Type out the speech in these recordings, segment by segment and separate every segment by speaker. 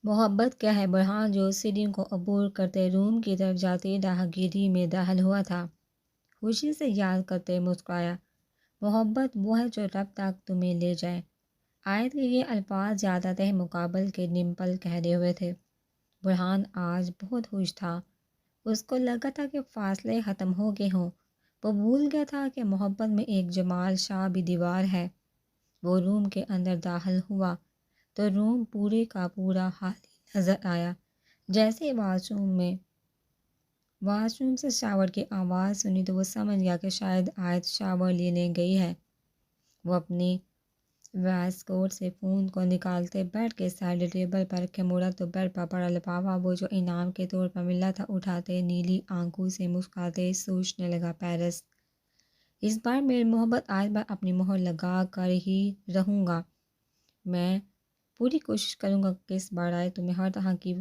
Speaker 1: محبت کیا ہے؟ برہان جو سیڑھیوں کو عبور کرتے روم کی طرف جاتی راہ گیری میں داخل ہوا تھا، خوشی سے یاد کرتے مسکرایا۔ محبت وہ ہے جو رب تک تمہیں لے جائے۔ آیت کے یہ الفاظ زیادہ تہ مقابل کے ڈمپل کہہ ہوئے تھے۔ برہان آج بہت خوش تھا۔ اس کو لگا تھا کہ فاصلے ختم ہو گئے ہوں۔ وہ بھول گیا تھا کہ محبت میں ایک جمال شاہ بھی دیوار ہے۔ وہ روم کے اندر داخل ہوا تو روم پورے کا پورا خالی نظر آیا۔ جیسے واش روم سے شاور کی آواز سنی تو وہ سمجھ گیا کہ شاید آیت شاور لینے گئی ہے۔ وہ اپنی وائس کوٹ سے فون کو نکالتے بیڈ کے سائڈ ٹیبل پر رکھے مڑا تو بیڈ پر پڑا لفافہ وہ جو انعام کے طور پر ملا تھا اٹھاتے نیلی آنکھوں سے مسکراتے سوچنے لگا، پیرس، اس بار میری محبت آیت پر اپنی مہر لگا کر ہی رہوں گا۔ میں پوری کوشش کروں گا کہ اس بار آیت تمہیں ہر طرح کی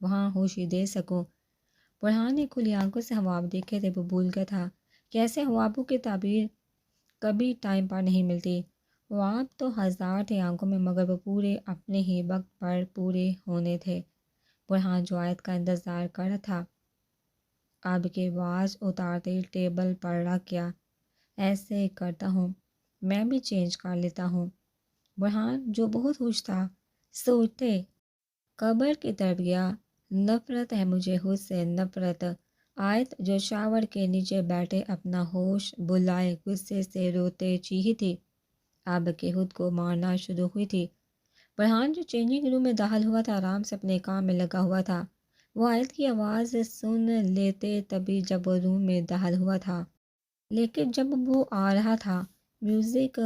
Speaker 1: وہاں خوشی دے سکوں۔ برہان نے کھلی آنکھوں سے خواب دیکھے تھے۔ وہ بھول گیا تھا کہ ایسے خوابوں کی تعبیر کبھی ٹائم پر نہیں ملتی۔ خواب تو ہزار تھے آنکھوں میں، مگر وہ پورے اپنے ہی وقت پر پورے ہونے تھے۔ برہان جو آیت کا انتظار کر رہا تھا اب کے واچ اتارتے ٹیبل پر رکھ گیا۔ ایسے کرتا ہوں، میں بھی چینج کر لیتا ہوں۔ برہان جو بہت خوش تھا سوچتے قبر کی طرف گیا۔ نفرت ہے مجھے خود سے، نفرت۔ آیت جو شاور کے نیچے بیٹھے اپنا ہوش بلائے غصے سے روتے چیخی تھی، اب کے خود کو مارنا شروع ہوئی تھی۔ برہان جو چینجنگ روم میں داخل ہوا تھا آرام سے اپنے کام میں لگا ہوا تھا۔ وہ آیت کی آواز سن لیتے تبھی جب وہ روم میں داخل ہوا تھا، لیکن جب وہ آ رہا تھا میوزک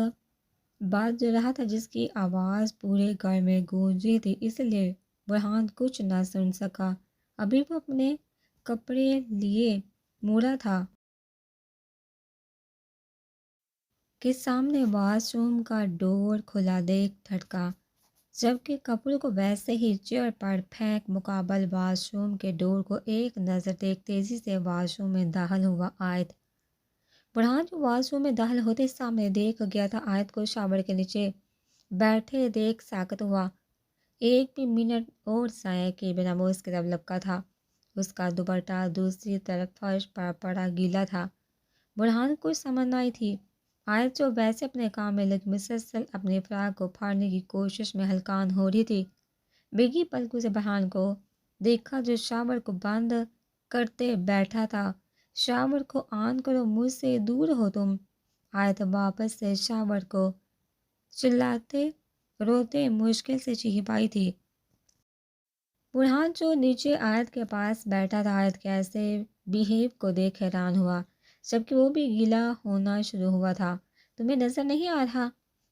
Speaker 1: بج رہا تھا جس کی آواز پورے گھر میں گونج رہی تھی، اس لیے برہان کچھ نہ سن سکا۔ ابھی وہ اپنے کپڑے لیے مڑا تھا کہ سامنے واش روم کا ڈور کھلا دیکھ ٹھٹکا، جبکہ کپڑوں کو ویسے ہی چیئر پر پھینک مقابل واش روم کے ڈور کو ایک نظر دیکھ تیزی سے واش روم میں داخل ہوا آیت۔ برہان جو واش روم میں داخل ہوتے سامنے دیکھ گیا تھا آیت کو شاور کے نیچے بیٹھے دیکھ ساکت ہوا۔ ایک بھی منٹ اور ضائع کیے بنا وہ اس کی طرف لپکا تھا۔ اس کا دوپٹہ دوسری طرف فرش پر پڑا گیلا تھا۔ برہان کچھ سمجھ نہ آئی تھی۔ آیت جو ویسے اپنے کام میں لگی مسلسل اپنے فراق کو پھاڑنے کی کوشش میں ہلکان ہو رہی تھی، بھیگی پلکوں سے برہان کو دیکھا جو شاور کو بند کرتے بیٹھا تھا۔ شاور کو آن کرو، مجھ سے دور ہو تم۔ آیت واپس سے شاور کو چلاتے روتے مشکل سے چیخ پائی تھی۔ برہان جو نیچے آیت کے پاس بیٹھا تھا آیت کے ایسے بیہیو کو دیکھ حیران ہوا، جبکہ وہ بھی گیلا ہونا شروع ہوا تھا۔ تمہیں نظر نہیں آ رہا؟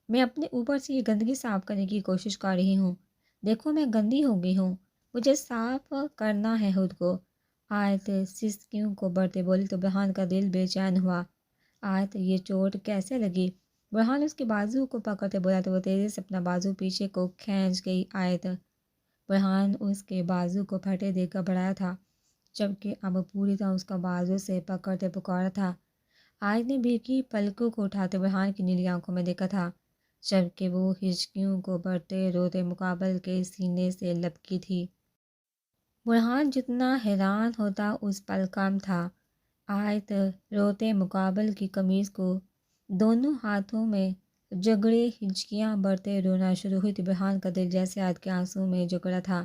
Speaker 1: میں اپنے اوپر سے یہ گندگی صاف کرنے کی کوشش کر رہی ہوں۔ دیکھو میں گندی ہو گئی ہوں، مجھے صاف کرنا ہے خود کو۔ آیت سسکیوں کو بڑھتے بولی تو برہان کا دل بے چین ہوا۔ آیت یہ چوٹ کیسے لگی؟ برہان اس کے بازو کو پکڑتے بولا تو وہ تیزی سے اپنا بازو پیچھے کو کھینچ گئی آیت۔ برہان اس کے بازو کو پھٹے دیکھ گھبرایا تھا، جبکہ اب پوری طرح اس کا بازو سے پکڑتے پکارا تھا۔ آیت نے بھیگی پلکوں کو اٹھاتے برہان کی نیلی آنکھوں میں دیکھا تھا، جبکہ وہ ہچکیوں کو بڑھتے روتے مقابل کے سینے سے لپکی تھی۔ برہان جتنا حیران ہوتا اس پل کم تھا۔ آیت روتے مقابل کی قمیض کو دونوں ہاتھوں میں جگڑے ہچکیاں بڑھتے رونا شروع ہوئی تھی۔ برہان کا دل جیسے آیت کے آنسوں میں جکڑا تھا۔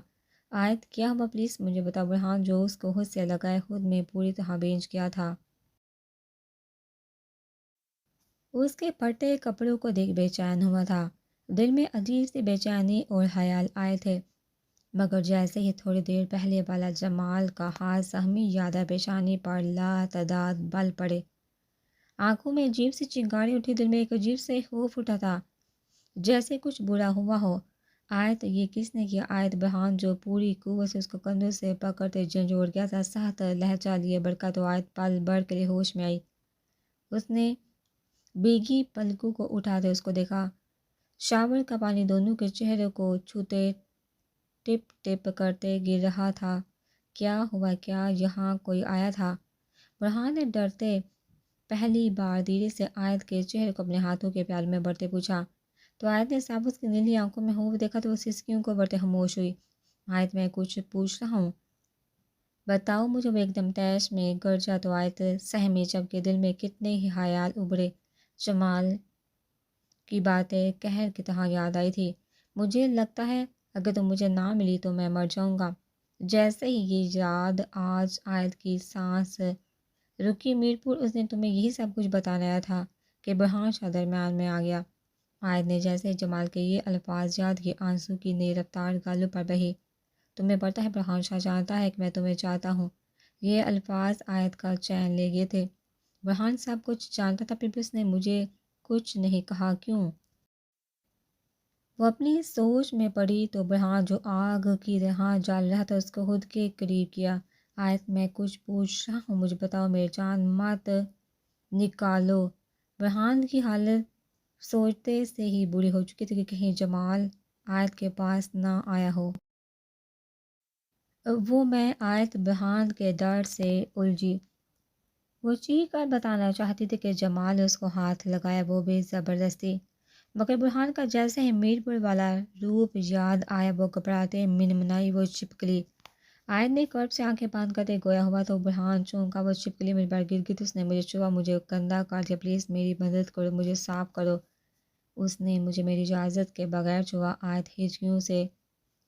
Speaker 1: آیت کیا ہوا پلیز مجھے بتاؤ۔ برہان جو اس کو خود سے لگائے خود میں پوری طرح بینچ کیا تھا، اس کے پھٹے کپڑوں کو دیکھ بے چین ہوا تھا۔ دل میں عجیب سی بے چینی اور خیال آئے تھے، مگر جیسے ہی تھوڑی دیر پہلے والا جمال کا ہاتھ سہمی یادہ پیشانی پر لاتعداد بل پڑے۔ آنکھوں میں عجیب سی چنگاڑی اٹھی، دل میں ایک عجیب سے خوف اٹھا تھا، جیسے کچھ برا ہوا ہو۔ آیت یہ کس نے کیا؟ آیت برہان جو پوری قوت سے اس کو کندھوں سے پکڑتے جھنجھوڑ گیا تھا سخت لہجہ لیے بڑکا تو آیت پل بھر کے لیے ہوش میں آئی۔ اس نے بھیگی پلکوں کو اٹھاتے اس کو دیکھا، شاور کا پانی دونوں کے چہروں کو چھوتے ٹپ ٹپ کرتے گر رہا تھا۔ کیا ہوا؟ کیا یہاں کوئی آیا تھا؟ برہان نے ڈرتے پہلی بار دھیرے سے آیت کے چہرے کو اپنے ہاتھوں کے پیال میں بڑھتے پوچھا، تو آیت نے صاحب اس کی نیلی آنکھوں میں خوف دیکھا تو وہ سسکیوں کو بڑھتے خاموش ہوئی۔ آیت میں کچھ پوچھ رہا ہوں، بتاؤ مجھے۔ وہ ایک دم تیش میں گرجا تو آیت سہمی، جب کہ دل میں کتنے ہی خیال ابھرے۔ جمال کی باتیں قہر کی طرح یاد آئی تھی۔ مجھے لگتا ہے اگر تم مجھے نہ ملی تو میں مر جاؤں گا۔ جیسے ہی یہ یاد آج آیت کی سانس رکی، میرپور اس نے تمہیں یہی سب کچھ بتایا تھا کہ برہان شاہ درمیان میں آ گیا۔ آیت نے جیسے جمال کے یہ الفاظ یاد کیے، آنسو کی نئی رفتار گالوں پر بہی۔ تمہیں پتہ ہے برہان شاہ جانتا ہے کہ میں تمہیں چاہتا ہوں۔ یہ الفاظ آیت کا چین لے گئے تھے۔ برہان سب کچھ جانتا تھا، پھر بھی اس نے مجھے کچھ نہیں کہا، کیوں؟ وہ اپنی سوچ میں پڑی تو برہان جو آگ کی طرح جل رہا تھا اس کو خود کے قریب کیا۔ آیت میں کچھ پوچھ رہا ہوں، مجھے بتاؤ، میری جان مت نکالو۔ برہان کی حالت سوچتے سے ہی بری ہو چکی تھی کہ کہیں جمال آیت کے پاس نہ آیا ہو۔ وہ میں آیت برہان کے ڈر سے الجھی۔ وہ چیخ کر بتانا چاہتی تھی کہ جمال اس کو ہاتھ لگایا، وہ بھی زبردستی، مگر برہان کا جیسے ہی میرپور والا روپ یاد آیا وہ گھبراتے منمنائی، وہ چپکلی۔ آیت نے کرب سے آنکھیں بند کرتے گویا ہوا تو برہان چونکا، وہ چپکلی مجھ پر گر گئی تو اس نے مجھے چھوا، مجھے گندا کر دیا، پلیز میری مدد کرو، مجھے صاف کرو۔ اس نے مجھے میری اجازت کے بغیر چھوا۔ آیت ہچکیوں سے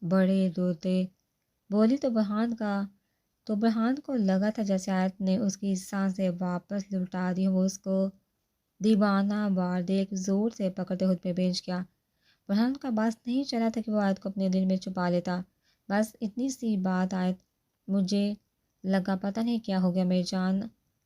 Speaker 1: بڑے روتے بولی تو برہان کو لگا تھا جیسے آیت نے اس کی سانسیں واپس لوٹا دی۔ وہ اس کو دیوانہ وار دیکھ زور سے پکڑتے خود پہ بینچ کیا۔ برہان کا بس نہیں چلا تھا کہ وہ آیت کو اپنے دل میں چھپا لیتا۔ بس اتنی سی بات آیت، مجھے لگا پتہ نہیں کیا ہو گیا، میری جان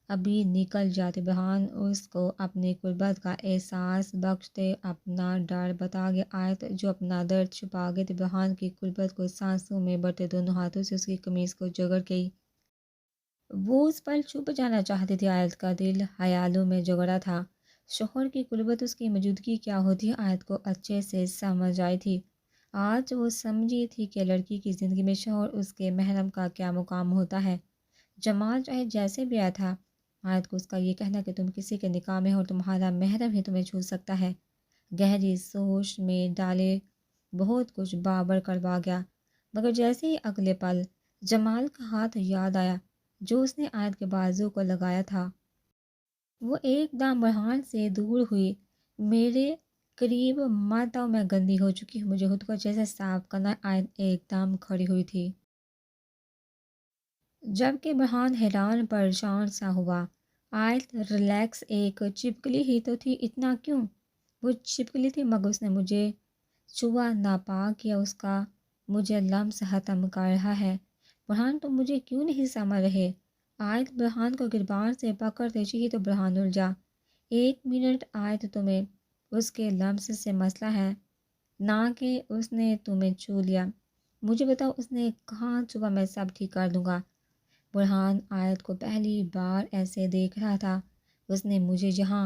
Speaker 1: ابھی نکل جاتی۔ برہان اس کو اپنی قربت کا احساس بخشتے اپنا ڈر بتا گیا۔ آیت جو اپنا درد چھپا گئی تھی، برہان کی قربت کو سانسوں میں بڑھتے دونوں ہاتھوں سے اس کی قمیض کو جگڑ گئی۔ وہ اس پر چھپ جانا چاہتی تھی۔ آیت کا دل خیالوں میں جگڑا تھا۔ شوہر کی قربت، اس کی موجودگی کیا ہوتی ہے، آیت کو اچھے سے سمجھ آئی تھی۔ آج وہ سمجھی تھی کہ لڑکی کی زندگی میں شوہر اس کے محرم کا کیا مقام ہوتا ہے۔ جمال چاہے جیسے بھی آیا تھا، آیت کو اس کا یہ کہنا کہ تم کسی کے نکاح میں ہو، تمہارا محرم ہی تمہیں چھو سکتا ہے، گہری سوچ میں ڈالے بہت کچھ بابر کروا گیا۔ مگر جیسے ہی اگلے پل جمال کا ہاتھ یاد آیا جو اس نے آیت کے بازو کو لگایا تھا، وہ ایک دم برہان سے دور ہوئی۔ میرے قریب مت آؤ، میں گندی ہو چکی ہوں، مجھے خود کو جیسے صاف کرنا۔ آیت ایک دم کھڑی ہوئی تھی، جبکہ برہان حیران پریشان سا ہوا۔ آیت ریلیکس، ایک چپکلی ہی تو تھی، اتنا کیوں؟ وہ چپکلی تھی مگر اس نے مجھے چھوا، ناپاک کیا اس کا مجھے لمس ختم کر رہا ہے۔ برہان تم مجھے کیوں نہیں سمجھ رہے؟ آیت برہان کو گربان سے پکڑتے چیخی تو برہان الجھا۔ ایک منٹ آیت، تمہیں اس کے لمس سے مسئلہ ہے، نہ کہ اس نے تمہیں چھو لیا۔ مجھے بتاؤ اس نے کہاں چھوا، میں سب ٹھیک کر دوں گا۔ برہان آیت کو پہلی بار ایسے دیکھ رہا تھا۔ اس نے مجھے جہاں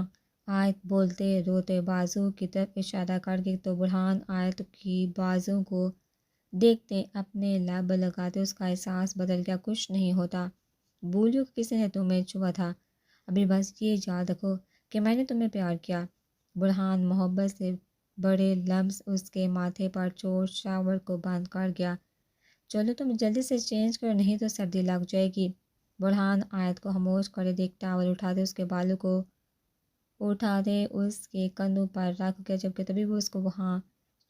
Speaker 1: آیت بولتے روتے بازو کی طرف اشارہ کر کے تو برہان آیت کی بازو کو دیکھتے اپنے لب لگاتے، اس کا احساس بدل گیا، کچھ نہیں ہوتا، بولیو کسی نے تمہیں چھوا تھا، ابھی بس یہ یاد رکھو کہ میں نے تمہیں پیار کیا۔ برہان محبت سے بڑے لمس اس کے ماتھے پر چھوڑ شاور کو بند کر گیا۔ چلو تم جلدی سے چینج کرو نہیں تو سردی لگ جائے گی۔ برہان آیت کو خاموش کرے دیکھ ٹاول اٹھاتے اس کے بالوں کو اٹھاتے اس کے کندھوں پر رکھ گیا، جبکہ تبھی وہ اس کو وہاں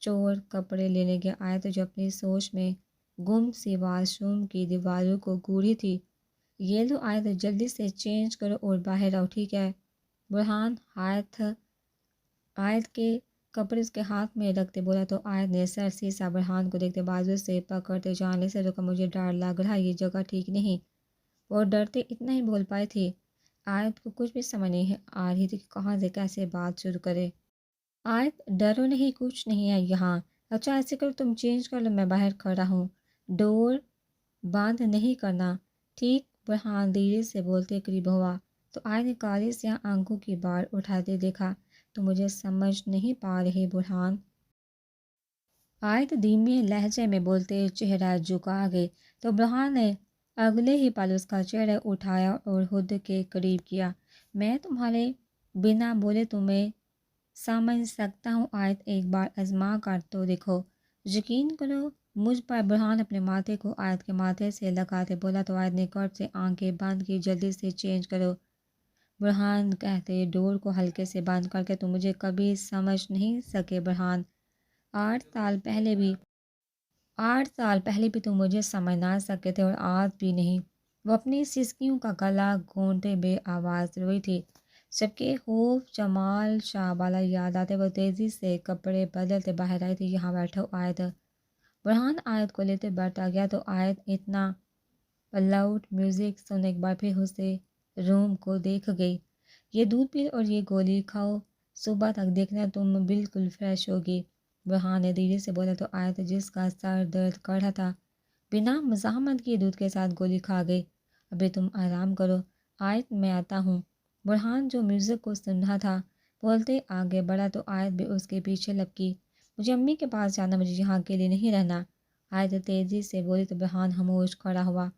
Speaker 1: چور کپڑے لینے گیا۔ آیت جو اپنی سوچ میں گم سی واش روم کی دیواروں کو گھوری تھی، یہ لو آیت، جلدی سے چینج کرو اور باہر آؤ، ٹھیک ہے؟ برہان آیت کے کپڑے اس کے ہاتھ میں رکھتے بولا تو آیت نے سر سیسا برہان کو دیکھتے بازو سے پکڑتے جانے سے روکا، مجھے ڈر لگ رہا، یہ جگہ ٹھیک نہیں۔ وہ ڈرتے اتنا ہی بول پائی تھی۔ آیت کو کچھ بھی سمجھ نہیں آ رہی تھی کہ کہاں سے کیسے بات شروع کرے۔ آیت ڈرو نہیں، کچھ نہیں ہے یہاں۔ اچھا ایسے کرو تم چینج کر لو، میں باہر کھڑا ہوں، ڈور بند نہیں کرنا، ٹھیک؟ برہان دھیرے سے بولتے قریب ہوا تو آیت نے کالی سیاہ آنکھوں کی بار اٹھاتے دیکھا، تو مجھے سمجھ نہیں پا رہی برہان، آیت دھیمے لہجے میں بولتے چہرہ جھکا گئی تو برہان نے اگلے ہی پل اس کا چہرہ اٹھایا اور خود کے قریب کیا۔ میں تمہارے بنا بولے تمہیں سمجھ سکتا ہوں آیت، ایک بار آزما کر تو دیکھو، یقین کرو مجھ پر۔ برہان اپنے ماتھے کو آیت کے ماتھے سے لگاتے بولا تو آیت نے کرب سے آنکھیں بند کی، جلدی سے چینج کرو۔ برہان کہتے ڈور کو ہلکے سے بند کر کے، تم مجھے کبھی سمجھ نہیں سکے برہان، 8 سال پہلے بھی تم مجھے سمجھ نہ سکے تھے، اور آج بھی نہیں۔ وہ اپنی سسکیوں کا گلا گھونٹے بے آواز روئی تھی، جبکہ خوف جمال شاہ والا یاد آتے وہ تیزی سے کپڑے بدلتے باہر آئی تھی۔ یہاں بیٹھو آیت۔ برہان آیت کو لیتے بیٹھا گیا تو آیت اتنا لاؤڈ میوزک سن ایک بار پھر اسے روم کو دیکھ گئی۔ یہ دودھ پی اور یہ گولی کھاؤ، صبح تک دیکھنا تم بالکل فریش ہوگی۔ برہان نے دھیرے سے بولا تو آیت، جس کا سر درد کر رہا تھا، بنا مزاحمت کیے دودھ کے ساتھ گولی کھا گئی۔ ابھی تم آرام کرو آیت، میں آتا ہوں۔ برہان جو میوزک کو سن رہا تھا بولتے آگے بڑھا تو آیت بھی اس کے پیچھے لپکی۔ مجھے امی کے پاس جانا، مجھے یہاں اکیلے نہیں رہنا، آیت تیزی سے بولی تو برہان خاموش کھڑا ہوا۔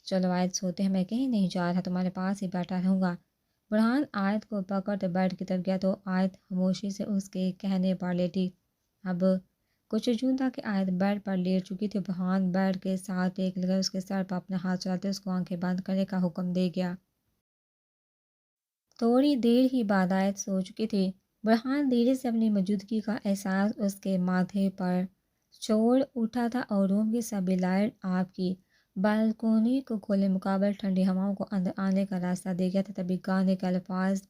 Speaker 1: چلو آیت سوتے ہیں، میں کہیں نہیں جا رہا، تمہارے پاس ہی بیٹھا رہوں گا۔ برہان آیت کو پکڑتے بیڈ کی طرف گیا تو آیت خاموشی سے اس کے کہنے پر لیٹی۔ اب کچھ یوں تھا کہ آیت بیڈ پر لیٹ چکی تھی۔ برہان بیڈ کے ساتھ ٹیک لگا اس کے سر پر اپنا ہاتھ چلاتے اس کو آنکھیں بند کرنے کا حکم دے گیا۔ تھوڑی دیر ہی بعد آیت سو چکی تھی۔ برہان دھیرے سے اپنی موجودگی کا احساس اس کے ماتھے پر چھوڑ اٹھا تھا اور روم کی سبھی لائٹ آف کی۔ بالکونی کو کھولے، مقابل ٹھنڈی ہواؤں کو اندر آنے کا راستہ دے گیا تھا۔ تبھی گانے کے الفاظ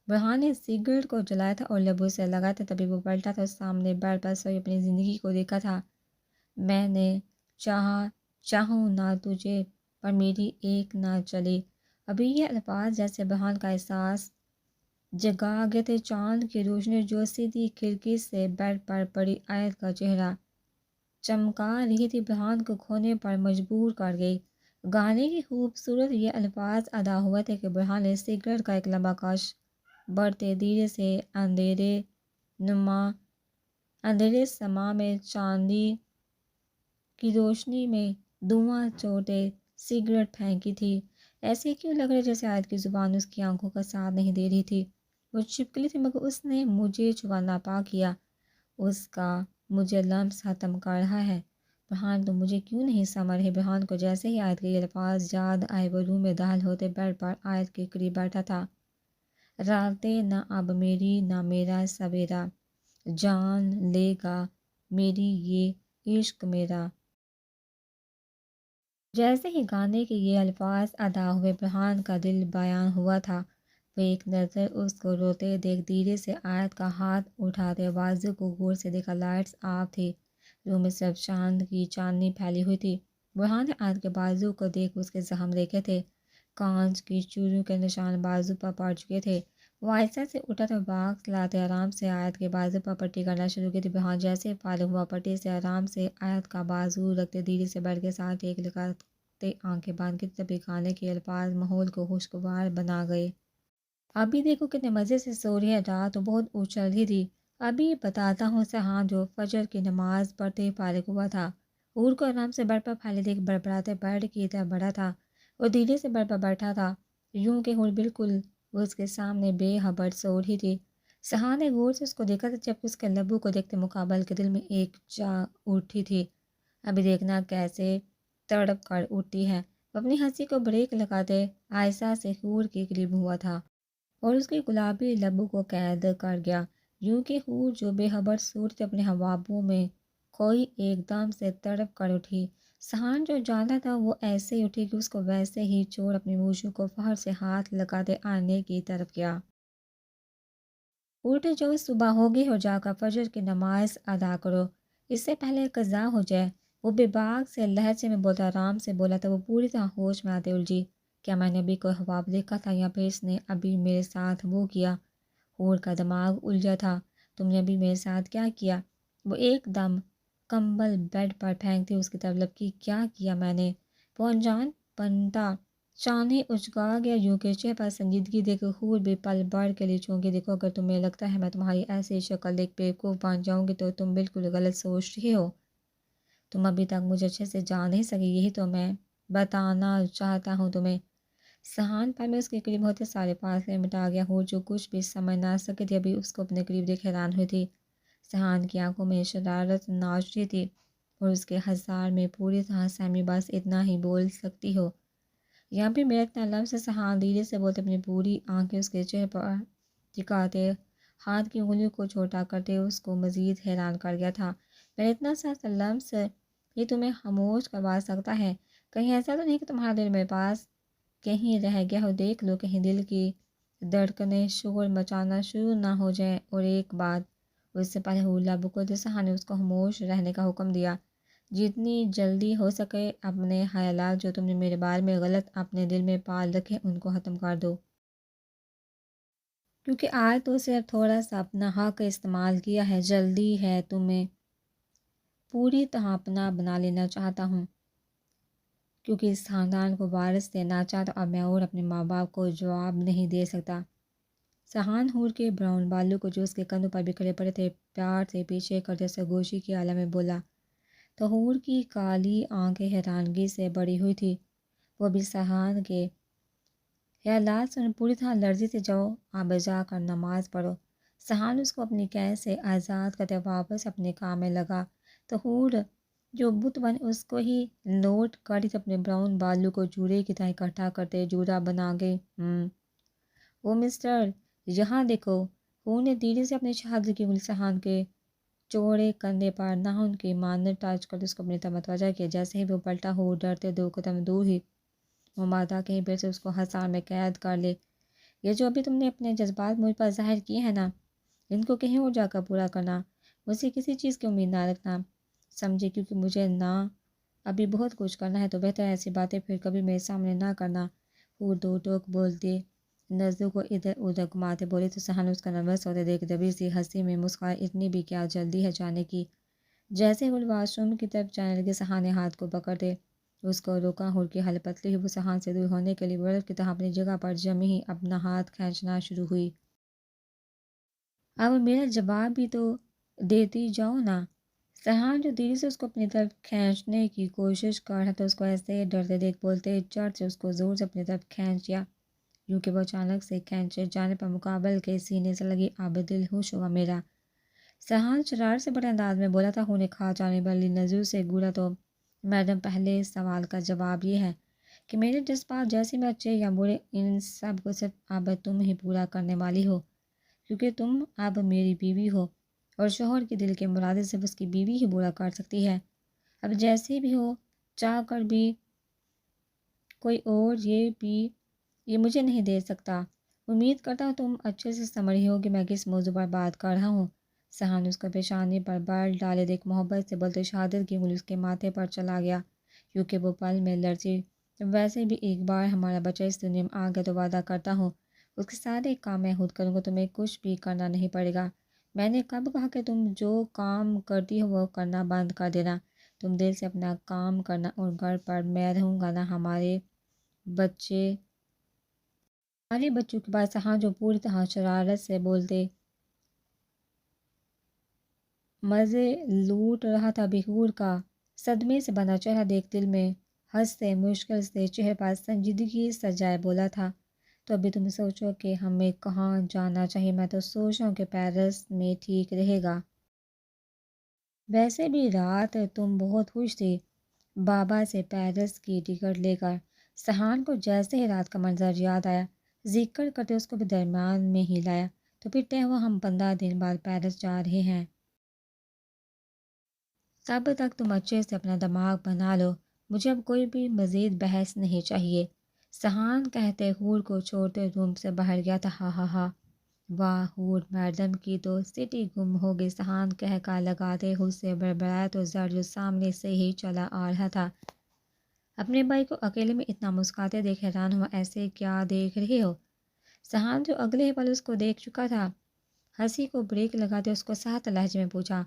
Speaker 1: برہان نے سگریٹ کو جلایا تھا اور لبوں سے لگایا تھا۔ تبھی وہ پلٹا تھا اور سامنے بیڈ پر سوئی اپنی زندگی کو دیکھا تھا۔ میں نے چاہوں نہ تجھے، پر میری ایک نہ چلی۔ ابھی یہ الفاظ جیسے برہان کا احساس جگا گئے تھے۔ چاند کی روشنی جو سیدھی کھڑکی سے بیڈ پر پڑی آیت کا چہرہ چمکا رہی تھی، برہان کو کھونے پر مجبور کر گئی۔ گانے کی خوبصورت یہ الفاظ ادا ہوئے تھے کہ برہان نے سگریٹ کا ایک لمبا کش بڑھتے دھیرے سے اندھیرے سما میں چاندی کی روشنی میں دھواں چھوڑتے سگریٹ پھینکی تھی۔ ایسے کیوں لگ رہا جیسے آیت کی زبان اس کی آنکھوں کا ساتھ نہیں دے رہی تھی۔ وہ چپکلی تھی مگر اس نے مجھے چھوا ناپا کیا، اس کا مجھے لمس ختم کر رہا ہے۔ برہان تم مجھے کیوں نہیں سمجھ رہے؟ برہان کو جیسے ہی آیت کے یہ الفاظ یاد آئے وہ روم میں داخل ہوتے بیڈ پر آیت کے قریب بیٹھا تھا۔ راتیں نہ اب میری نہ میرا سویرا، جان لے گا میری یہ عشق میرا۔ جیسے ہی گانے کے یہ الفاظ ادا ہوئے برہان کا دل بیان ہوا تھا۔ وہ ایک نظر اس کو روتے دیکھ دھیرے سے آیت کا ہاتھ اٹھاتے بازو کو غور سے دیکھا۔ لائٹس آف تھی، روم میں صرف چاند کی چاندنی پھیلی ہوئی تھی۔ برہان نے آیت کے بازو کو دیکھ اس کے زخم دیکھے تھے، کانچ کی چوریوں کے نشان بازو پر پڑ چکے تھے۔ وہ آہستہ سے اٹھا تو باکس لاتے آرام سے آیت کے بازو پر پٹی کرنا شروع کی تھی۔ برہان جیسے فارغ ہوا پٹی سے آرام سے آیت کا بازو رکھتے دھیرے سے بیڈ کے ساتھ ایک لگاتے آنکھیں باندھ کے، تبھی گانے کے الفاظ ماحول کو خوشگوار بنا گئے۔ ابھی دیکھو کتنے مزے سے سو رہی ہے، رات تو بہت اچھل رہی تھی۔ ابھی بتاتا ہوں سہان جو فجر کی نماز پڑھتے فارغ ہوا تھا، حور کو آرام سے بیڈ پر پھیلے دیکھ بڑبڑاتے بیڈ کی طرف بڑھا تھا اور دھیرے سے بیڈ پر بیٹھا تھا، یوں کہ حور بالکل وہ اس کے سامنے بے خبر سو رہی تھی۔ سہان نے غور سے اس کو دیکھا تھا، جب اس کے لبوں کو دیکھتے مقابل کے دل میں ایک چاہ اٹھی تھی، ابھی دیکھنا کیسے تڑپ کر اٹھتی ہے۔ وہ اپنی ہنسی کو بریک لگاتے آہستہ سے حور کے قریب ہوا تھا اور اس کے گلابی لبوں کو قید کر گیا، یوں کہ حور جو بے خبر سو رہی تھی اپنے خوابوں میں کوئی ایک دم سے تڑپ کر اٹھی۔ سہان جو جانتا تھا وہ ایسے ہی اٹھی کہ اس کو ویسے ہی چھوڑ اپنی موچھوں کو فخر سے ہاتھ لگاتے آنے کی طرف گیا۔ اٹھ جو صبح ہوگی اور جا کر فجر کی نماز ادا کرو، اس سے پہلے قضا ہو جائے۔ وہ بے باک سے لہجے میں بولتا آرام سے بولا تھا۔ وہ پوری طرح ہوش میں آتے الجھی، کیا میں نے ابھی کوئی خواب دیکھا تھا یا پھر اس نے ابھی میرے ساتھ وہ کیا؟ حور کا دماغ الجھا تھا، تم نے ابھی میرے ساتھ کیا کیا؟ وہ ایک دم کمبل بیڈ پر پھینکتی اس کی طرف لپکی، کیا کیا میں نے؟ وہ انجان بنتا چاندنی اچکا گیا، یوں کہ چہرے پر سنجیدگی دیکھ حور بھی پل بھر کے لیے چونکی۔ دیکھو اگر تمہیں لگتا ہے میں تمہاری ایسی شکل دیکھ بیوقوف بن جاؤں گی تو تم بالکل غلط سوچ رہی ہو۔ تم ابھی تک مجھے اچھے سے جان نہیں سکی، یہی تو میں بتانا چاہتا ہوں تمہیں۔ سہان پر میں اس کے قریب ہوتے سارے فاصلے مٹا گیا۔ حور جو کچھ بھی سمجھ نہ سکی تھی ابھی اس کو اپنے قریب دیکھ حیران ہوئی تھی۔ سہان کی آنکھوں میں شرارت ناچ رہی تھی اور اس کے ہزار میں پوری طرح سہمی بس اتنا ہی بول سکتی ہو۔ یہاں بھی میرا اتنا لفظ سہان دھیرے سے بولتے اپنی پوری آنکھیں اس کے چہرے پر ٹکاتے ہاتھ کی انگلیوں کو چھوٹا کرتے اس کو مزید حیران کر گیا تھا۔ میں اتنا سا لفظ یہ تمہیں خاموش کروا سکتا ہے، کہیں ایسا تو نہیں کہ تمہارا دل میرے پاس کہیں رہ گیا ہو؟ دیکھ لو کہیں دل کی دھڑکنیں شور مچانا شروع نہ ہو جائیں۔ اور ایک بات، اس سے پہلے حولا بکل سہا نے اس کو خاموش رہنے کا حکم دیا۔ جتنی جلدی ہو سکے اپنے خیالات جو تم نے میرے بارے میں غلط اپنے دل میں پال رکھے ان کو ختم کر دو، کیونکہ آج تو صرف تھوڑا سا اپنا حق استعمال کیا ہے، جلدی ہے تمہیں پوری طرح اپنا بنا لینا چاہتا ہوں، کیونکہ اس خاندان کو وارث دینا چاہتا اب میں اور اپنے ماں باپ کو جواب نہیں دے سکتا۔ سہان حور کے براؤن بالوں کو جو اس کے کندھوں پر بکھرے پڑے تھے پیار سے پیچھے کرتے سرگوشی کی عالم میں بولا تو حور کی کالی آنکھیں حیرانگی سے بڑی ہوئی تھی۔ وہ بھی سہان کے خیالات سے پوری طرح لرزی سے جاؤ آپ جا کر نماز پڑھو۔ سہان اس کو اپنی قید سے آزاد کرتے واپس اپنے کام میں لگا تو حور جو بت بن اس کو ہی لوٹ کر اپنے براؤن بالوں کو جوڑے کی طرح اکٹھا کرتے جوڑا بنا گئے۔ او مسٹر یہاں دیکھو۔ حور نے دھیرے سے اپنے شہادت کی انگلی سہان کے چوڑے کندھے پر ناخن کی مانند ٹچ کر اس کو اپنی طرف متوجہ کیا۔ جیسے ہی وہ پلٹا حور ڈرتے دو قدم دور ہی ممادا کہیں پھر سے اس کو ہسار میں قید کر لے۔ یہ جو ابھی تم نے اپنے جذبات مجھ پر ظاہر کیے ہیں نا، ان کو کہیں اور جا کر پورا کرنا، مجھ سے کسی چیز کی امید نہ رکھنا، سمجھے، کیونکہ مجھے نہ ابھی بہت کچھ کرنا ہے تو بہتر ایسی باتیں پھر کبھی میرے سامنے نہ کرنا۔ حور دو ٹوک بولتے نظروں کو ادھر ادھر گھماتے بولے تو سہان اس کا نروس ہوتے دیکھ دبی سی ہنسی میں مسکرائے، اتنی بھی کیا جلدی ہے جانے کی؟ جیسے وہ واش روم کی طرف جانے لگے سہان نے ہاتھ کو پکڑتے اس کو روکا۔ حور کی حالت پتلی ہوئی، وہ سہان سے دور ہونے کے لیے برف کی طرح اپنی جگہ پر جمی ہی اپنا ہاتھ کھینچنا شروع ہوئی۔ اب میرا جواب بھی تو دیتی جاؤ نا۔ سہان جو دھیرے سے اس کو اپنی طرف کھینچنے کی کوشش کر رہا تھا اس کو ایسے ڈرتے دیکھ بولتے چٹ سے اس کو زور سے اپنی طرف کھینچ لیا، یوں کہ وہ اچانک سے کھینچے جانے پر مقابل کے سینے سے لگی اب دل خوش ہوا میرا۔ سہان شرارت سے بڑے انداز میں بولا تھا۔ ہونے کھا جانے والی نظر سے گورا تو میڈم پہلے سوال کا جواب یہ ہے کہ میرے جذبات جیسے میں اچھے یا برے ان سب کو صرف اب تم ہی پورا کرنے والی ہو، کیونکہ تم اب میری بیوی ہو اور شوہر کے دل کے مرادیں صرف اس کی بیوی ہی پورا کر سکتی ہے۔ اب جیسے بھی ہو چاہ کر بھی کوئی اور یہ مجھے نہیں دے سکتا۔ امید کرتا ہوں تم اچھے سے سمجھ رہی ہو کہ میں کس موضوع پر بات کر رہا ہوں۔ سہان اس کو پیشانی پر بال ڈالے دیکھ محبت سے بولتے شہادت کی انگلی اس کے ماتھے پر چلا گیا، کیونکہ وہ پل میں لرزی۔ ویسے بھی ایک بار ہمارا بچہ اس دنیا میں آ گیا تو وعدہ کرتا ہوں اس کے سارے کام میں خود کروں گا، تمہیں کچھ بھی کرنا نہیں پڑے گا۔ میں نے کب کہا کہ تم جو کام کرتی ہو وہ کرنا بند کر دینا؟ تم دل سے اپنا کام کرنا اور گھر پر میں رہوں گا نا ہمارے بچوں کے بعد سہان جو پوری طرح شرارت سے بولتے مزے لوٹ رہا تھا بہور کا صدمے سے بنا چہرہ دیکھ دل میں ہنستے مشکل سے چہرے پر سنجیدگی سجائے بولا تھا تو ابھی تم سوچو کہ ہمیں کہاں جانا چاہیے؟ میں تو سوچ رہا ہوں کہ پیرس میں ٹھیک رہے گا۔ ویسے بھی رات تم بہت خوش تھی بابا سے پیرس کی ٹکٹ لے کر۔ سہان کو جیسے ہی رات کا منظر یاد آیا ذکر کرتے اس کو بھی درمیان میں ہی لایا تو پھر طے ہوا ہم 15 دن بعد پیرس جا رہے ہیں۔ تب تک تم اچھے سے اپنا دماغ بنا لو، مجھے اب کوئی بھی مزید بحث نہیں چاہیے۔ سہان کہتے حور کو چھوڑتے روم سے باہر گیا تھا۔ ہا ہا ہا، واہ حور میڈم کی تو سٹی گم ہو گئی، سہان کہہ کر لگاتے حور سے بڑبڑایا تو زر جو سامنے سے ہی چلا آ رہا تھا اپنے بھائی کو اکیلے میں اتنا مسکراتے دیکھ حیران ہوا، ایسے کیا دیکھ رہے ہو؟ سہان جو اگلے ہی پل اس کو دیکھ چکا تھا ہنسی کو بریک لگاتے اس کو سخت لہجے میں پوچھا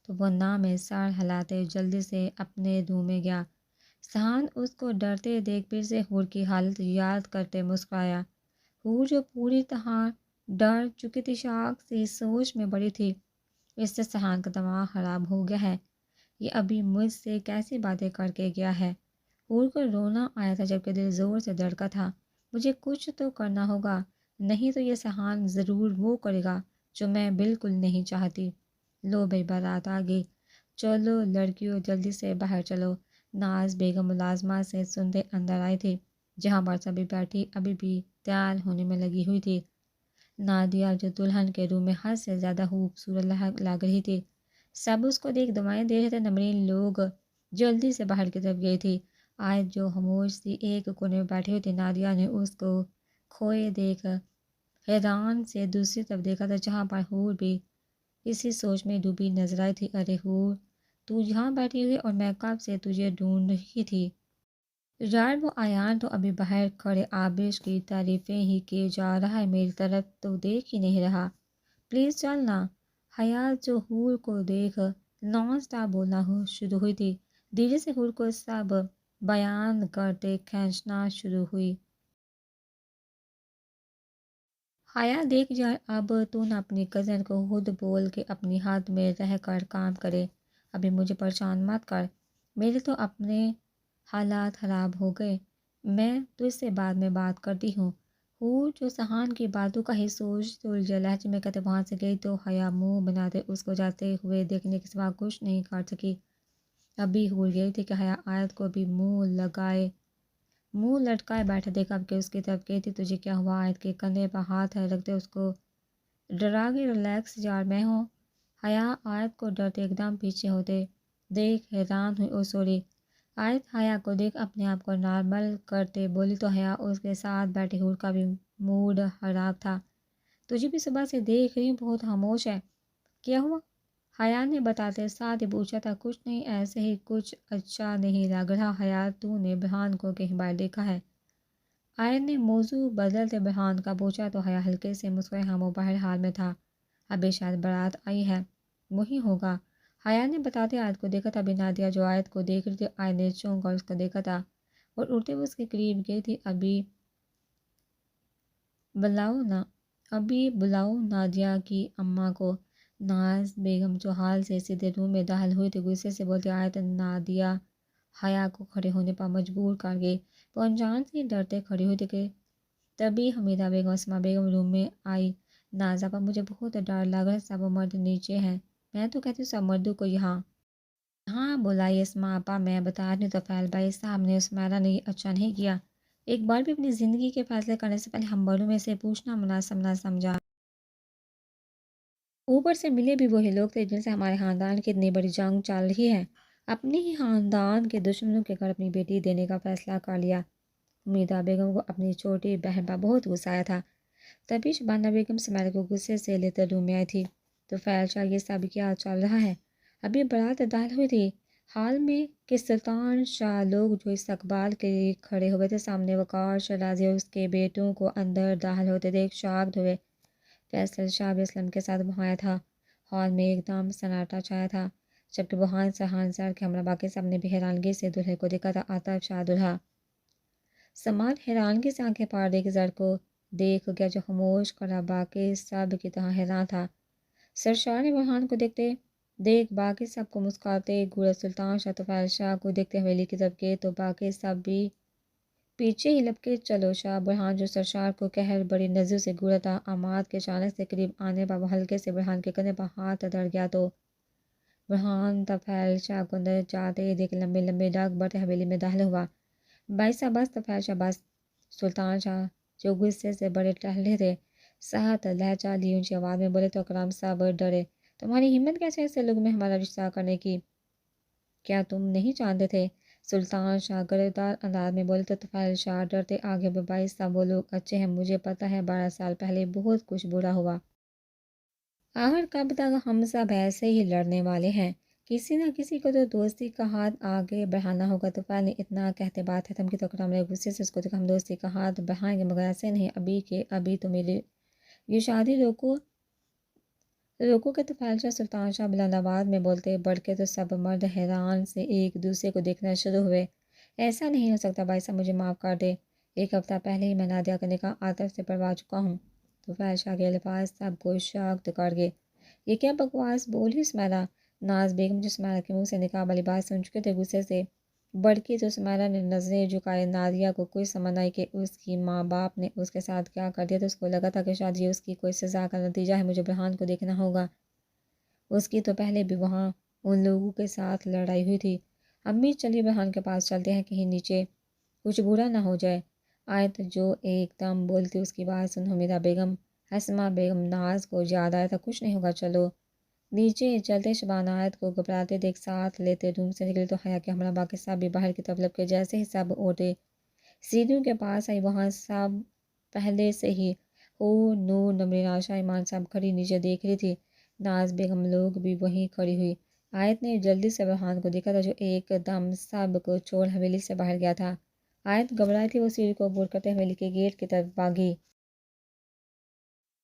Speaker 1: تو وہ نہ میں سر ہلاتے جلدی سے اپنے روم میں گیا۔ سہان اس کو ڈرتے دیکھ پھر سے حور کی حالت یاد کرتے مسکرایا۔ حور جو پوری طرح ڈر چکی تھی شاک سے سوچ میں پڑی تھی، اس سے سہان کا دماغ خراب ہو گیا ہے، یہ ابھی مجھ سے کیسی باتیں کر کے گیا ہے؟ حور کو رونا آیا تھا جبکہ دل زور سے دھڑکا تھا۔ مجھے کچھ تو کرنا ہوگا، نہیں تو یہ سہان ضرور وہ کرے گا جو میں بالکل نہیں چاہتی۔ لو بھائی بارات آ گئی، چلو لڑکیوں جلدی سے باہر چلو۔ ناز بیگم ملازمہ سے سنتے اندر آئی تھی، جہاں پر سبھی بیٹھی ابھی بھی تیار ہونے میں لگی ہوئی تھی۔ نادیہ جو دلہن کے روم میں حد سے زیادہ خوبصورت لگ رہی تھی، سب اس کو دیکھ دعائیں دے رہے تھے۔ نمرین لوگ جلدی سے باہر کی طرف گئی تھی۔ آج جو خاموش سی ایک کونے میں بیٹھی ہوئی تھی، نادیہ نے اس کو کھوئے دیکھ حیران سے دوسری طرف دیکھا تھا، جہاں پر حور بھی اسی سوچ میں ڈوبی نظر آئی تھی۔ ارے حور، تو یہاں بیٹھی ہوئی اور میں کب سے تجھے ڈھونڈ رہی تھی۔ یار وہ ایان تو ابھی باہر کھڑے آبش کی تعریفیں ہی کیے جا رہا ہے، میری طرف تو دیکھ ہی نہیں رہا۔ پلیز چل نا۔ حیات جو حور کو دیکھ نان سٹاپ بولنا شروع ہوئی تھی، دھیرے سے حور کو سب بیان کرتے کھینچنا شروع ہوئی۔ حیات دیکھ یار، اب تو نہ اپنی کزن کو خود بول کے اپنی حد میں رہ کر کام کرے، ابھی مجھے پریشان مت کر، میرے تو اپنے حالات خراب ہو گئے، میں تجھ سے بعد میں بات کرتی ہوں۔ حور جو سہان کی باتوں کا ہی سوچ الجھے لہجے میں کہتے وہاں سے گئی، تو حیا منہ بناتے اس کو جاتے ہوئے دیکھنے کے سوا کچھ نہیں کر سکی۔ ابھی حور گئی تھی کہ حیا آیت کو بھی منہ لٹکائے بیٹھے دیکھا کہ اس کی طرف گئی تھی۔ تجھے کیا ہوا؟ آیت کے کندھے پر ہاتھ رکھتے اس کو ڈرا کے ریلیکس یار میں ہوں۔ حیا آیت کو ڈرتے ایک دم پیچھے ہوتے دیکھ حیران ہوئی۔ او سوری۔ آیت حیا کو دیکھ اپنے آپ کو نارمل کرتے بولی، تو حیا اس کے ساتھ بیٹھی حور کا بھی موڈ خراب تھا۔ تجھے بھی صبح سے دیکھ رہی ہوں بہت خاموش ہے، کیا ہوا؟ حیا نے بتاتے ساتھ ہی پوچھا تھا۔ کچھ نہیں، ایسے ہی، کچھ اچھا نہیں لگ رہا۔ حیا تو نے بہان کو کہیں باہر دیکھا ہے؟ آیت نے موضوع بدلتے بہان کا پوچھا، تو حیا ہلکے سے مسکرائی، ہاں وہ باہر حال میں تھا، ابھی شاید بارات آئی ہے، وہی ہوگا۔ حیا نے بتاتے آیت کو دیکھا تھا۔ ابھی نادیہ جو آیت کو دیکھ رہی تھی، آیت نے چونک کر اس کو دیکھا تھا اور اٹھتے ہوئے اس کے قریب گئی تھی۔ ابھی بلاؤ نادیہ کی اماں کو۔ ناز بیگم جو حال سے سیدھے روم میں داخل ہوئی تھی، غصے سے بولتی آیت نادیہ حیا کو کھڑے ہونے پر مجبور کر گئی۔ وہ انجان سے ڈرتے کھڑی ہوئی تھی کہ تبھی حمیدہ بیگم اسما بیگم روم میں آئی۔ نازا پر مجھے بہت ڈر لگ رہا ہے، سب مرد نیچے ہیں، میں تو کہتی ہوں سب مردوں کو یہاں بلائیے۔ اسما آپا میں بتا رہی ہوں، تو فیل بھائی صاحب نے عثمانہ نے اچھا نہیں کیا، ایک بار بھی اپنی زندگی کے فیصلے کرنے سے پہلے ہم بڑوں میں سے پوچھنا مناسب نہ سمجھا۔ اوپر سے ملے بھی وہی لوگ تھے جن سے ہمارے خاندان کی اتنی بڑی جنگ چل رہی ہے، اپنی ہی خاندان کے دشمنوں کے گھر اپنی بیٹی دینے کا فیصلہ کر لیا۔ حمیدہ بیگم کو اپنی چھوٹی بہن پر بہت غصہ آیا تھا، تبھی شبانہ بیگم سمیرہ کو غصے سے لیتے روم میں آئی تھی۔ تو فیل شاہ یہ سب کیا چل رہا ہے؟ ابھی بارات داخل ہوئی تھی حال میں کہ سلطان شاہ لوگ جو استقبال کے لیے کھڑے ہوئے تھے، سامنے وقار شیرازی اور اس کے بیٹوں کو اندر داخل ہوتے دیکھ شاکڈ ہوئے۔ فیصل شاہ بھی اسلم کے ساتھ وہاں آیا تھا۔ ہال میں ایک دم سناٹا چھایا تھا، جبکہ بہان سہان سر کے ہمراہ باقی سب نے بھی حیرانگی سے دولہے کو دیکھا تھا۔ آتف شاہ دولہا سماعت حیرانگی سے آنکھیں پھاڑ دیکھ زر کو دیکھ گیا، جو خاموش کھڑا باقی سب کی طرح حیران تھا۔ سرشار نے بہان کو دیکھ باقی سب کو مسکراتے گھورا۔ سلطان شاہ طفیل شاہ کو دیکھتے حویلی کی طرف گئے، تو باقی سب بھی پیچھے ہی لپکے چلو شاہ برہان جو سرشار کو قہر بڑی نظروں سے گھورا تھا، آماد کے اچانک سے قریب آنے پر وہ ہلکے سے برہان کے کندھے پر ہاتھ دڑ گیا، تو برہان طفیل شاہ کو اندر جاتے دیکھ لمبے لمبے ڈگ بڑھتے حویلی میں داخل ہوا۔ بھائی صاحب بس، طفیل شاہ بس۔ سلطان شاہ جو غصے سے بڑے ٹہلے تھے، سخت لہجہ لی اونچی آواز میں بولے، تو اکرام سب ڈرے، تمہاری ہمت کیسے ایسے لوگ میں ہمارا رشتہ کرنے کی؟ کیا تم نہیں جانتے تھے؟ سلطان شاہ گرفتار انداز میں بولے، تو طفیل شاہ ڈرتے آگے بڑھے، بھائی صاحب وہ لوگ اچھے ہیں، مجھے پتہ ہے 12 سال پہلے بہت کچھ برا ہوا، آخر کب تک ہم سب ایسے ہی لڑنے والے ہیں؟ کسی نہ کسی کو تو دوستی کا ہاتھ آگے بڑھانا ہوگا۔ طفیل نے اتنا کہتے بات ختم کی، تو اکرم نے غصے سے اس کو دیکھا، ہم دوستی کا ہاتھ بڑھائیں گے مگر ایسے نہیں، ابھی کے ابھی تو میری یہ شادی روکو کے۔ طفیل شاہ سلطان شاہ بلند آواز میں بولتے بڑکے، تو سب مرد حیران سے ایک دوسرے کو دیکھنا شروع ہوئے۔ ایسا نہیں ہو سکتا بھائی صاحب، مجھے معاف کر دے، ایک ہفتہ پہلے ہی میں نادیہ کا نکاح عاطف سے پڑھوا چکا ہوں۔ طفیل شاہ کے الفاظ سب کو شاکڈ کر گئے۔ یہ کیا بکواس بولی سمیرہ؟ ناز بیگم جو سمیرہ کے منہ سے نکاح والی بات سن چکے تھے غصے سے بڑکی، تو سمیرہ نے نظریں جھکائے۔ نادیہ کو کچھ سمجھ آئی کہ اس کی ماں باپ نے اس کے ساتھ کیا کر دیا، تو اس کو لگا تھا کہ شاید یہ اس کی کوئی سزا کا نتیجہ ہے، مجھے برہان کو دیکھنا ہوگا۔ اس کی تو پہلے بھی وہاں ان لوگوں کے ساتھ لڑائی ہوئی تھی۔ امی چلیے برہان کے پاس چلتے ہیں، کہیں نیچے کچھ برا نہ ہو جائے۔ آیت جو ایک دم بولتی اس کی بات سن حمیدہ بیگم، حسمہ بیگم، ناز کو یاد آیا تھا کچھ نہیں ہوگا، چلو نیچے چلتے۔ شبانہ آیت کو گھبراتے دیکھ ساتھ لیتے روم سے نکلے تو حیا کہ ہمارا باقی صاحب بھی باہر کی طرف لپ کے جیسے ہی سب اڑے سیڑھیوں کے پاس آئی، وہاں سب پہلے سے ہی ہو نور، نمرین، عائشہ، ایمان صاحب کھڑی نیچے دیکھ رہی تھی، ناز بیگم لوگ بھی وہیں کھڑی ہوئی۔ آیت نے جلدی سے برہان کو دیکھا تھا جو ایک دم سب کو چھوڑ حویلی سے باہر گیا تھا۔ آیت گھبرائی تھی، وہ سیڑھی کو عبور کرتے حویلی کے گیٹ کی طرف بھاگی۔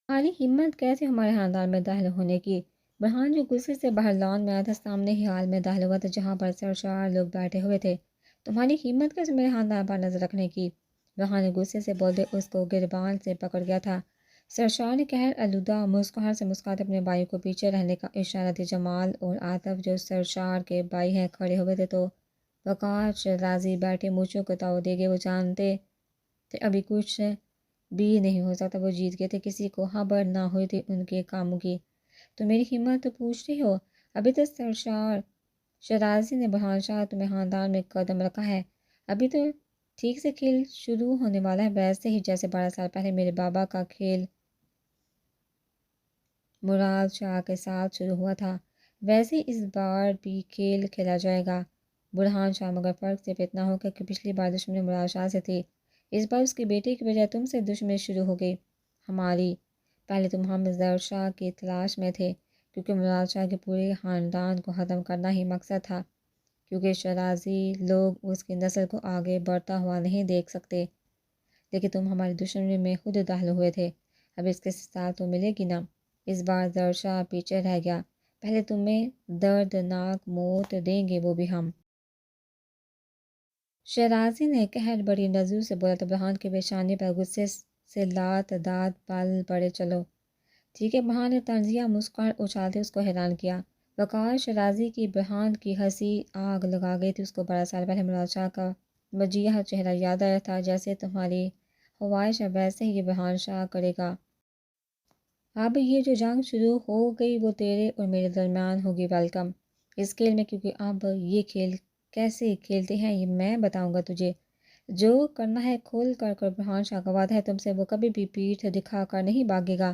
Speaker 1: خالی ہمت کیسے ہمارے خاندان میں داخل ہونے کی؟ برہان جو غصے سے باہر لان میں آیا تھا سامنے ہی حال میں داخل ہوا تھا جہاں پر سرشار لوگ بیٹھے ہوئے تھے۔ تمہاری ہمت کیسے میرے خاندان پر نظر رکھنے کی؟ برہان نے غصے سے بولتے اس کو گریبان سے پکڑ گیا تھا۔ سرشار نے قہر آلودہ مسکراہٹ سے مسکراتے اپنے بھائی کو پیچھے رہنے کا اشارہ دیا۔ جمال اور عاطف جو سرشار کے بھائی ہیں کھڑے ہوئے تھے تو وقار شیرازی بیٹھے مونچھوں کو تاؤ دے گئے۔ وہ جانتے تھے ابھی کچھ بھی نہیں ہو سکتا، وہ جیت گئے تھے، کسی کو خبر نہ ہوئی تھی ان کے کاموں کی۔ تو میری ہمت تو پوچھ رہی ہو؟ ابھی تو سرشار شیرازی نے برہان شاہ تمہیں خاندان میں قدم رکھا ہے، ابھی تو ٹھیک سے کھیل شروع ہونے والا ہے، ویسے ہی جیسے 12 سال پہلے میرے بابا کا کھیل مراد شاہ کے ساتھ شروع ہوا تھا، ویسے ہی اس بار بھی کھیل کھیلا جائے گا برہان شاہ، مگر فرق صرف اتنا ہوگا کہ پچھلی بار دشمنی مراد شاہ سے تھی، اس بار اس کی بیٹی کی بجائے تم سے دشمنی شروع ہو گئی ہماری۔ پہلے تم ہم زر شاہ کی تلاش میں تھے کیونکہ مراد شاہ کے پورے خاندان کو ختم کرنا ہی مقصد تھا، کیونکہ شیرازی لوگ اس کی نسل کو آگے بڑھتا ہوا نہیں دیکھ سکتے، لیکن تم ہماری دشمنی میں خود داخل ہوئے تھے، اب اس کے ساتھ تو ملے گی نا۔ اس بار زر شاہ پیچھے رہ گیا، پہلے تمہیں دردناک موت دیں گے وہ بھی ہم۔ شیرازی نے قہر بڑی نظروں سے بولا تو برہان کے پیشانی پر غصے سے لاتعداد پل پڑے۔ چلو ٹھیک ہے، برہان نے طنزیہ مسکراہٹ اچھالتے اس کو حیران کیا۔ وقار شیرازی کی برہان کی ہنسی آگ لگا گئی تھی، اس کو 12 سال پہلے مراد شاہ کا مجیح چہرہ یاد آیا تھا، جیسے تمہاری خواہش ہے ویسے ہی یہ برہان شاہ کرے گا۔ اب یہ جو جنگ شروع ہو گئی وہ تیرے اور میرے درمیان ہوگی، ویلکم اس کھیل میں، کیونکہ اب یہ کھیل کیسے کھیلتے ہیں یہ میں بتاؤں گا تجھے، جو کرنا ہے کھول کر برہان شاہ کا وعدہ ہے تم سے، وہ کبھی بھی پیٹھ دکھا کر نہیں بھاگے گا۔